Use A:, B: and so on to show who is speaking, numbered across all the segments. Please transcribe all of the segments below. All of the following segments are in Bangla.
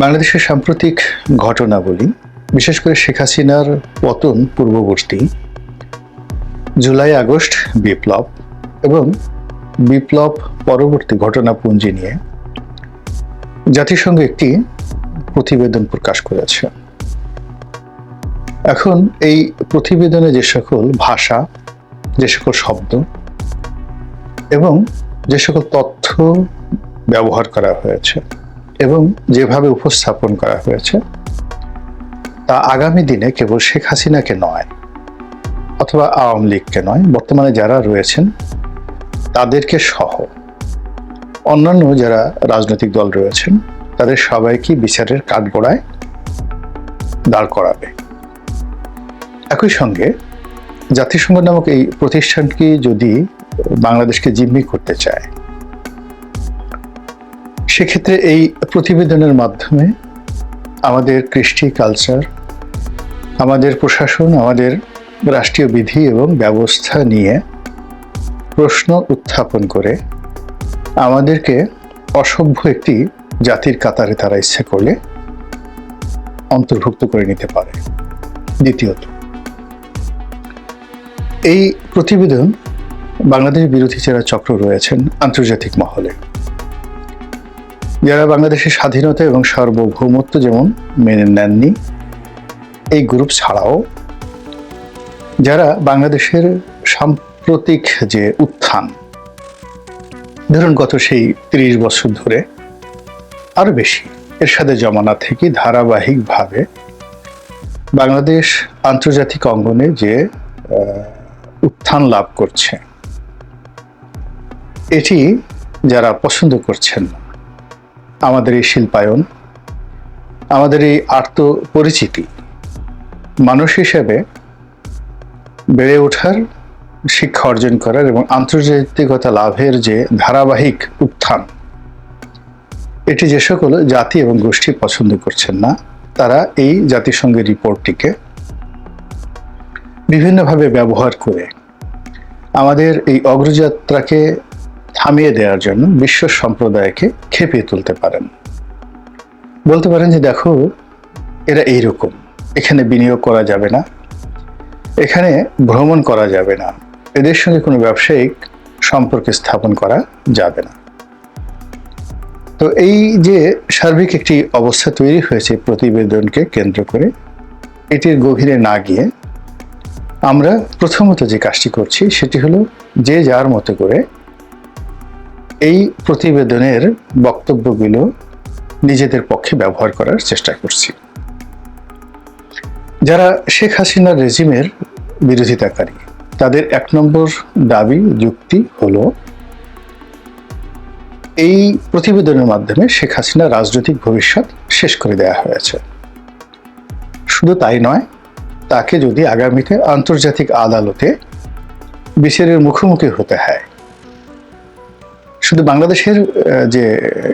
A: বাংলাদেশের সাম্প্রতিক ঘটনাবলী, বিশেষ করে শেখ হাসিনার পতন পূর্ববর্তী জুলাই আগস্ট বিপ্লব এবং বিপ্লব পরবর্তী ঘটনাপুঞ্জি নিয়ে জাতিসংঘ একটি প্রতিবেদন প্রকাশ করেছে। এখন এই প্রতিবেদনে যে সকল ভাষা, যে সকল শব্দ এবং যে সকল তথ্য ব্যবহার করা হয়েছে এবং যেভাবে উপস্থাপন করা হয়েছে, তা আগামী দিনে কেবল শেখ হাসিনাকে নয় অথবা আওয়ামী লীগকে নয়, বর্তমানে যারা রয়েছেন তাদেরকে সহ অন্যান্য যারা রাজনৈতিক দল রয়েছেন তাদের সবাইকে বিচারের কাঠগড়ায় দাঁড় করাবে। একই সঙ্গে জাতিসংঘ নামক এই প্রতিষ্ঠানটি যদি বাংলাদেশকে জিম্মি করতে চায়, সেক্ষেত্রে এই প্রতিবেদনের মাধ্যমে আমাদের কৃষ্টি, কালচার, আমাদের প্রশাসন, আমাদের রাষ্ট্রীয় বিধি এবং ব্যবস্থা নিয়ে প্রশ্ন উত্থাপন করে আমাদেরকে অসভ্য একটি জাতির কাতারে তারা ইচ্ছা করলে অন্তর্ভুক্ত করে নিতে পারে। দ্বিতীয়ত, এই প্রতিবেদন বাংলাদেশ বিরোধী যারা চক্র রয়েছেন আন্তর্জাতিক মহলে, যারা বাংলাদেশের স্বাধীনতা এবং সার্বভৌমত্ব যেমন মেনে নেননি, এই গ্রুপ ছাড়াও যারা বাংলাদেশের সাম্প্রতিক যে উত্থান, ধরুন গত সেই ৩০ বছর ধরে আরো বেশি এরশাদের জমানা থেকে ধারাবাহিকভাবে বাংলাদেশ আন্তর্জাতিক অঙ্গনে যে উত্থান লাভ করছে, এটি যারা পছন্দ করছেন না, আমাদের এই শিল্পায়ন, আমাদের এই আত্মপরিচিতি, মানুষ হিসেবে বেড়ে ওঠার, শিক্ষা অর্জন করার এবং আন্তর্জাতিকতা লাভের যে ধারাবাহিক উত্থান, এটি যে সকল জাতি এবং গোষ্ঠী পছন্দ করছেন না, তারা এই জাতিসংঘের রিপোর্টটিকে বিভিন্নভাবে ব্যবহার করে আমাদের এই অগ্রযাত্রাকে থামিয়ে দেওয়ার জন্য বিশ্ব সম্প্রদায়কে খেপিয়ে তুলতে পারেন। বলতে পারেন যে দেখো, এরা এইরকম, এখানে বিনিয়োগ করা যাবে না, এখানে ভ্রমণ করা যাবে না, এদের সঙ্গে কোনো ব্যবসায়িক সম্পর্ক স্থাপন করা যাবে না। তো এই যে সার্বিক একটি অবস্থা তৈরি হয়েছে প্রতিবেদনকে কেন্দ্র করে, এটির গভীরে না গিয়ে আমরা প্রথমত যে কাজটি করছি সেটি হলো যে যার মতো করে এই প্রতিবেদনের বক্তব্যগুলো নিজেদের পক্ষে ব্যবহার করার চেষ্টা করছি। যারা শেখ হাসিনার রেজিমের বিরোধিতাকারী, তাদের ১ নম্বর দাবি, যুক্তি হলো এই প্রতিবেদনের মাধ্যমে শেখ হাসিনার রাজনৈতিক ভবিষ্যৎ শেষ করে দেওয়া হয়েছে। শুধু তাই নয়, তাকে যদি আগামীতে আন্তর্জাতিক আদালতে বিচারের মুখোমুখি হতে হয়, শুধু বাংলাদেশের যে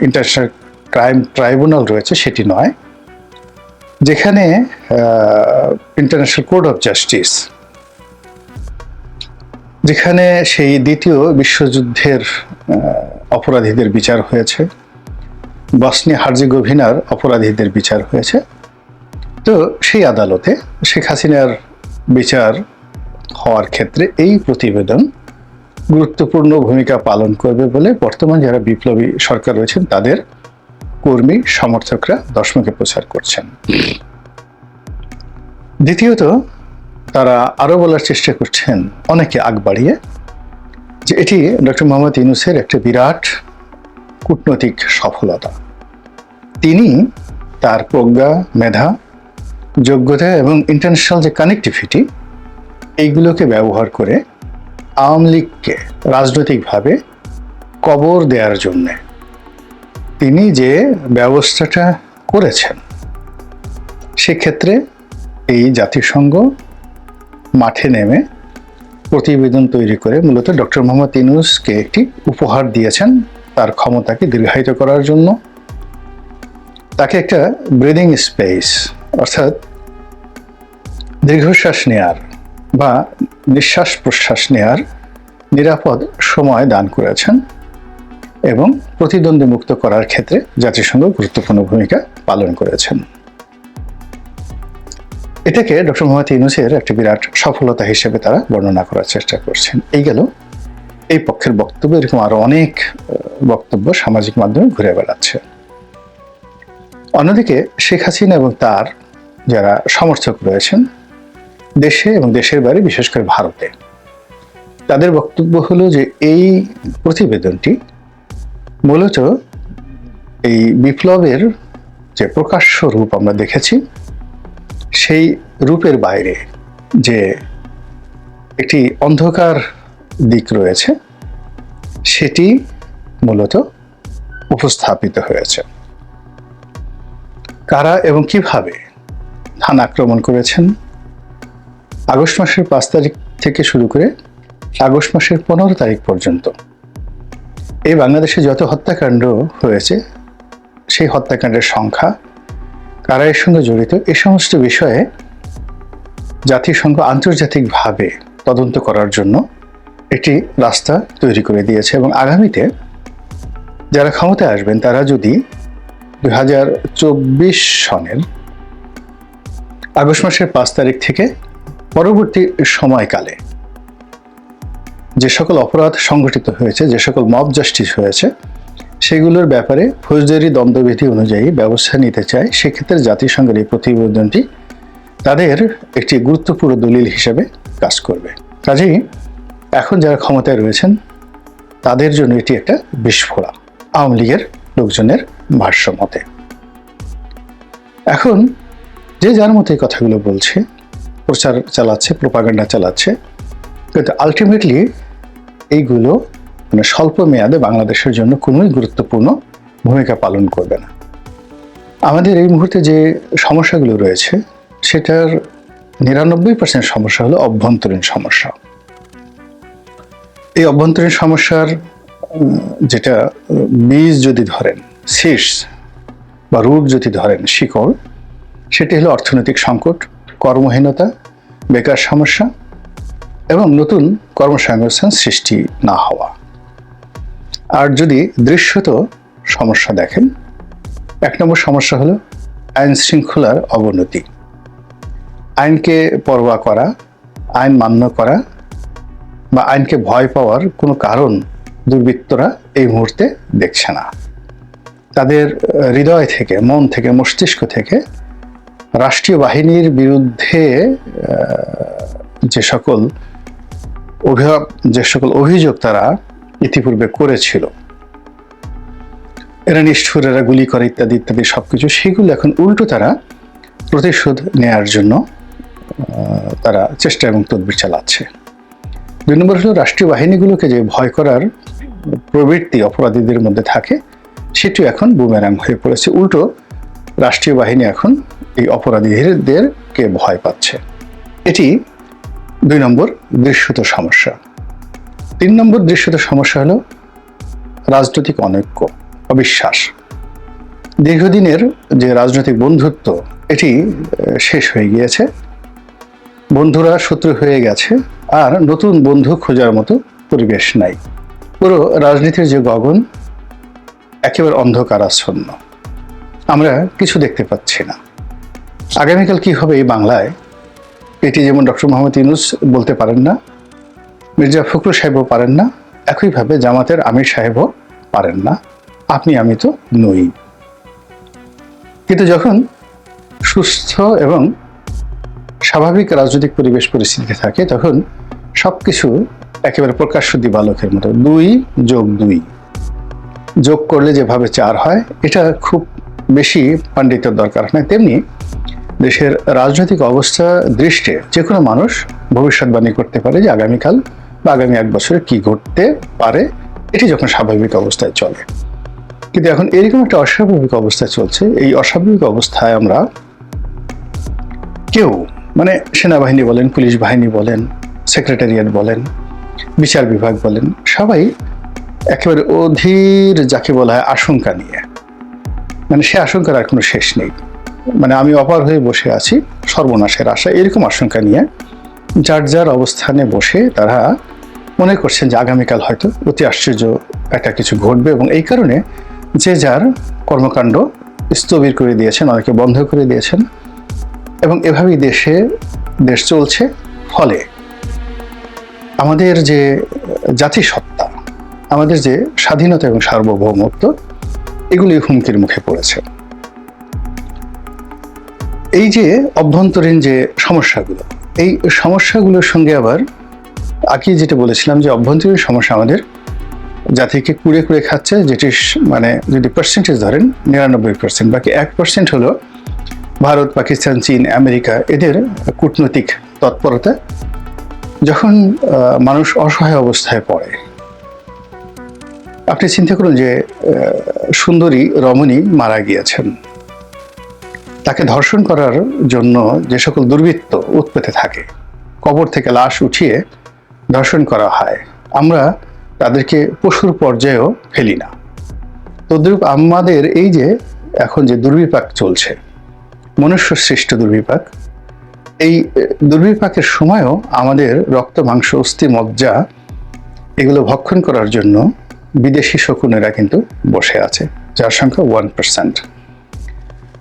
A: ইন্টারন্যাশনাল ক্রাইম ট্রাইব্যুনাল রয়েছে সেটি নয়, যেখানে ইন্টারন্যাশনাল কোর্ট অফ জাস্টিস, যেখানে সেই দ্বিতীয় বিশ্বযুদ্ধের অপরাধীদের বিচার হয়েছে, বসনিয়া হার্জেগোভিনার অপরাধীদের বিচার হয়েছে, তো সেই আদালতে শেখ হাসিনার বিচার হওয়ার ক্ষেত্রে এই প্রতিবেদন গুরুত্বপূর্ণ ভূমিকা পালন করবে বলে বর্তমান যারা বিপ্লবী সরকার রয়েছেন তাদের কর্মী সমর্থকরা দশমুখে প্রচার করছেন। দ্বিতীয়ত, তারা আরো বলার চেষ্টা করছেন অনেকে আগ বাড়িয়ে যে এটি ডক্টর মোহাম্মদ ইউনূসের একটা বিরাট কূটনৈতিক সফলতা। তিনি তার প্রজ্ঞা, মেধা, যোগ্যতা এবং ইন্টারন্যাশনাল যে কানেক্টিভিটি, এইগুলোকে ব্যবহার করে আওয়ামী লীগকে রাজনৈতিকভাবে কবর দেওয়ার জন্যে তিনি যে ব্যবস্থাটা করেছেন, সেক্ষেত্রে এই জাতিসংঘ মাঠে নেমে প্রতিবেদন তৈরি করে মূলত ডক্টর মোহাম্মদ ইউনূসকে একটি উপহার দিয়েছেন তার ক্ষমতাকে দীর্ঘায়িত করার জন্য, তাকে একটা ব্রিদিং স্পেস অর্থাৎ দীর্ঘশ্বাস নেয়ার বা নিঃশ্বাস প্রশ্বাস নেয়ার নিরাপদ সময় দান করেছেন এবং প্রতিদ্বন্দ্বী মুক্ত করার ক্ষেত্রে জাতিসংঘ গুরুত্বপূর্ণ ভূমিকা পালন করেছেন। এটাকে ডক্টর মোহাম্মদ ইউনূসের একটা বিরাট সফলতা হিসেবে তারা বর্ণনা করার চেষ্টা করছেন। এই গেল এই পক্ষের বক্তব্য। এরকম আরো অনেক বক্তব্য সামাজিক মাধ্যমে ঘুরে বেড়াচ্ছে। অন্যদিকে শেখ হাসিনা এবং তার যারা সমর্থক রয়েছেন দেশে এবং দেশের বাইরে, বিশেষ করে ভারতে, তাদের বক্তব্য হলো যে এই প্রতিবেদনটি মূলত এই বিপ্লবের যে প্রকাশ্য রূপ আমরা দেখেছি সেই রূপের বাইরে যে একটি অন্ধকার দিক রয়েছে সেটি মূলত উপস্থাপিত হয়েছে। কারা এবং কিভাবে ধান আক্রমণ করেছেন, আগস্ট মাসের 5 তারিখ থেকে শুরু করে আগস্ট মাসের 15 তারিখ পর্যন্ত এই বাংলাদেশে যত হত্যাকাণ্ড হয়েছে সেই হত্যাকাণ্ডের সংখ্যা, কারা এর সঙ্গে জড়িত, এই সমস্ত বিষয়ে জাতিসংঘ আন্তর্জাতিকভাবে তদন্ত করার জন্য একটি রাস্তা তৈরি করে দিয়েছে। এবং আগামীতে যারা ক্ষমতায় আসবেন তারা যদি 2024 সনের আগস্ট মাসের 5 তারিখ থেকে পরবর্তী সময়কালে যে সকল অপরাধ সংঘটিত হয়েছে, যে সকল মব জাস্টিস হয়েছে, সেগুলোর ব্যাপারে ফৌজদারি দণ্ডবিধি অনুযায়ী ব্যবস্থা নিতে চায়, সেক্ষেত্রে জাতিসংঘের এই প্রতিবেদনটি তাদের একটি গুরুত্বপূর্ণ দলিল হিসেবে কাজ করবে। কাজেই এখন যারা ক্ষমতায় রয়েছেন তাদের জন্য এটি একটা বিস্ফোরক, আওয়ামী লীগের লোকজনের ভাষ্য মতে। এখন যে যার মতো এই কথাগুলো বলছে, প্রচার চালাচ্ছে, প্রোপাগান্ডা চালাচ্ছে, কিন্তু আলটিমেটলি এইগুলো মানে স্বল্প মেয়াদে বাংলাদেশের জন্য কোনোই গুরুত্বপূর্ণ ভূমিকা পালন করবে না। আমাদের এই মুহূর্তে যে সমস্যাগুলো রয়েছে সেটার 99% সমস্যা হলো অভ্যন্তরীণ সমস্যা। এই অভ্যন্তরীণ সমস্যার যেটা বীজ যদি ধরেন, শীর্ষ বা রুট যদি ধরেন, শিকড়, সেটি হলো অর্থনৈতিক সংকট, কর্মহীনতা, বেকার সমস্যা এবং নতুন কর্মসংস্থান সৃষ্টি না হওয়া। আর যদি দৃশ্যত সমস্যা দেখেন, 1 নম্বর সমস্যা হলো আইন শৃঙ্খলার অবনতি। আইনকে পরোয়া করা, আইন মান্য করা বা আইনকে ভয় পাওয়ার কোনো কারণ দুর্বৃত্তরা এই মুহূর্তে দেখছে না। তাদের হৃদয় থেকে, মন থেকে, মস্তিষ্ক থেকে রাষ্ট্রীয় বাহিনীর বিরুদ্ধে যে সকল অভিযোগ তারা ইতিপূর্বে করেছিল, এরা নিষ্ঠুর, এরা গুলি করে ইত্যাদি ইত্যাদি সবকিছু, সেগুলো এখন উল্টো তারা প্রতিশোধ নেয়ার জন্য তারা চেষ্টা এবং তদবির চালাচ্ছে। 2 নম্বর হলো রাষ্ট্রীয় বাহিনীগুলোকে যে ভয় করার প্রবৃত্তি অপরাধীদের মধ্যে থাকে সেটি এখন বুমেরাং হয়ে পড়েছে। উল্টো রাষ্ট্রীয় বাহিনী এখন এই অপরাধীদেরকে ভয় পাচ্ছে। এটি 2 নম্বর দৃশ্যত সমস্যা। 3 নম্বর দৃশ্যত সমস্যা হলো রাজনৈতিক অনৈক্য, অবিশ্বাস। দীর্ঘদিনের যে রাজনৈতিক বন্ধুত্ব এটি শেষ হয়ে গিয়েছে, বন্ধুরা শত্রু হয়ে গেছে, আর নতুন বন্ধু খোঁজার মতো পরিবেশ নাই। পুরো রাজনীতির যে গগন একেবারে অন্ধকারাচ্ছন্ন, আমরা কিছু দেখতে পাচ্ছি না। আগামীকাল কি হবে এই বাংলায়, এটি যেমন ডক্টর মোহাম্মদ ইউনূস বলতে পারেন না, মির্জা ফখরুল সাহেবও পারেন না, একইভাবে জামাতের আমির সাহেবও পারেন না, আপনি আমি তো নই। কিন্তু যখন সুস্থ এবং স্বাভাবিক রাজনৈতিক পরিবেশ পরিস্থিতি থাকে তখন সবকিছু একেবারে প্রকাশ্য দিবালোকের মতো। 2 যোগ 2 যোগ করলে যেভাবে 4 হয়, এটা খুব বেশি পাণ্ডিত্যের দরকার হয়। তেমনি দেশের রাজনৈতিক অবস্থা দৃষ্টে যে কোনো মানুষ ভবিষ্যৎবাণী করতে পারে যে আগামীকাল বা আগামী 1 বছরে কি ঘটতে পারে, এটি যখন স্বাভাবিক অবস্থায় চলে। কিন্তু এখন এরকম একটা অস্বাভাবিক অবস্থায় চলছে। এই অস্বাভাবিক অবস্থায় আমরা কেউ, মানে সেনাবাহিনী বলেন, পুলিশ বাহিনী বলেন, সেক্রেটারিয়েট বলেন, বিচার বিভাগ বলেন, সবাই একেবারে অধীর, যাকে বলা হয় আশঙ্কা নিয়ে, মানে সে আশঙ্কার আর কোনো শেষ নেই। মানে আমি অপার হয়ে বসে আছি, সর্বনাশের আশা, এরকম আশঙ্কা নিয়ে যার যার অবস্থানে বসে তারা মনে করছেন যে আগামীকাল হয়তো অতি আশ্চর্য একটা কিছু ঘটবে, এবং এই কারণে যে যার কর্মকাণ্ড স্থবির করে দিয়েছেন, অনেকে বন্ধ করে দিয়েছেন, এবং এভাবেই দেশ চলছে। ফলে আমাদের যে জাতিসত্তা, আমাদের যে স্বাধীনতা এবং সার্বভৌমত্ব, এগুলি হুমকির মুখে পড়েছে। এই যে অভ্যন্তরীণ যে সমস্যাগুলো, এই সমস্যাগুলোর সঙ্গে আবার আগে যেটা বলেছিলাম যে অভ্যন্তরীণ সমস্যা আমাদের জাতিকে কুড়ে কুড়ে খাচ্ছে, যেটি মানে যদি পার্সেন্টেজ ধরেন 99%, বাকি 1% হলো ভারত, পাকিস্তান, চীন, আমেরিকা, এদের কূটনৈতিক তৎপরতা। যখন মানুষ অসহায় অবস্থায় পড়ে, আপনি চিন্তা করুন যে সুন্দরী রমণী মারা গিয়েছেন, তাকে ধর্ষণ করার জন্য যে সকল দুর্বৃত্ত উৎপেতে থাকে, কবর থেকে লাশ উঠিয়ে ধর্ষণ করা হয়, আমরা তাদেরকে পশুর পর্যায়েও ফেলি না। তদ্রূপ আমাদের এই যে এখন যে দুর্বিপাক চলছে, মনুষ্য সৃষ্ট দুর্বিপাক, এই দুর্বিপাকের সময়ও আমাদের রক্ত, মাংস, অস্থি, মজ্জা এগুলো ভক্ষণ করার জন্য বিদেশি শকুনেরা কিন্তু বসে আছে, যার সংখ্যা 1%।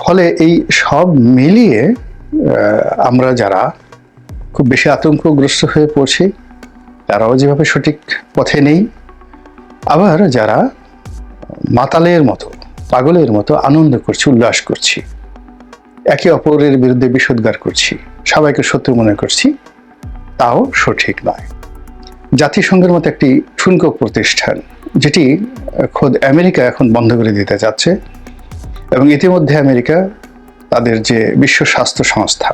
A: ফলে এই সব মিলিয়ে আমরা যারা খুব বেশি আতঙ্কগ্রস্ত হয়ে পড়ছি, তারাও যেভাবে সঠিক পথে নেই, আবার যারা মাতালের মতো, পাগলের মতো আনন্দ করছি, উল্লাস করছি, একে অপরের বিরুদ্ধে বিষোদ্গার করছি, সবাইকে শত্রু মনে করছি, তাও সঠিক নয়। জাতিসংঘের মতো একটি ঠুনকো প্রতিষ্ঠান, যেটি খোদ আমেরিকা এখন বন্ধ করে দিতে যাচ্ছে, এবং ইতিমধ্যে আমেরিকা তাদের যে বিশ্ব স্বাস্থ্য সংস্থা,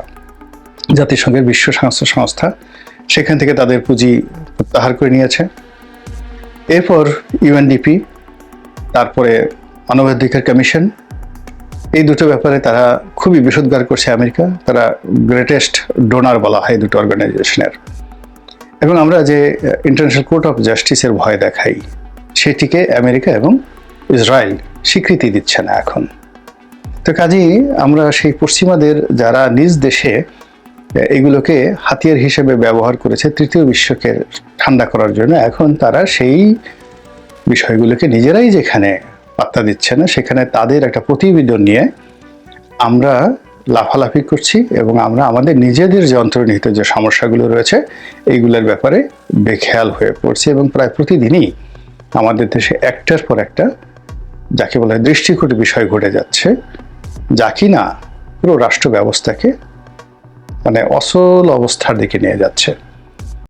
A: জাতিসংঘের বিশ্ব স্বাস্থ্য সংস্থা, সেখান থেকে তাদের পুঁজি প্রত্যাহার করে নিয়েছে। এরপর ইউএনডিপি, তারপরে মানবাধিকার কমিশন, এই দুটো ব্যাপারে তারা খুবই বিষোদ্গার করছে আমেরিকা। তারা গ্রেটেস্ট ডোনার বলা হয় দুটো অর্গানাইজেশনের। এবং আমরা যে ইন্টারন্যাশনাল কোর্ট অফ জাস্টিসের ভয় দেখাই, সেটিকে আমেরিকা এবং ইসরায়েল স্বীকৃতি দিচ্ছে না এখন। তো কাজেই আমরা সেই পশ্চিমাদের যারা নিজ দেশে এগুলোকে হাতিয়ার হিসেবে ব্যবহার করেছে তৃতীয় বিশ্বকে ঠান্ডা করার জন্য, এখন তারা সেই বিষয়গুলোকে নিজেরাই যেখানে পাত্তা দিচ্ছে না, সেখানে তাদের একটা প্রতিবেদন নিয়ে আমরা লাফালাফি করছি, এবং আমরা আমাদের নিজেদের যে অন্তর্নিহিত যে সমস্যাগুলো রয়েছে এইগুলোর ব্যাপারে বেখেয়াল হয়ে পড়ছি। এবং প্রায় প্রতিদিনই আমাদের দেশে একটার পর একটা যাকে বলা হয় দৃষ্টিকটু বিষয় ঘটে যাচ্ছে, যা কিনা পুরো রাষ্ট্র ব্যবস্থাকে মানে অচল অবস্থার দিকে নিয়ে যাচ্ছে।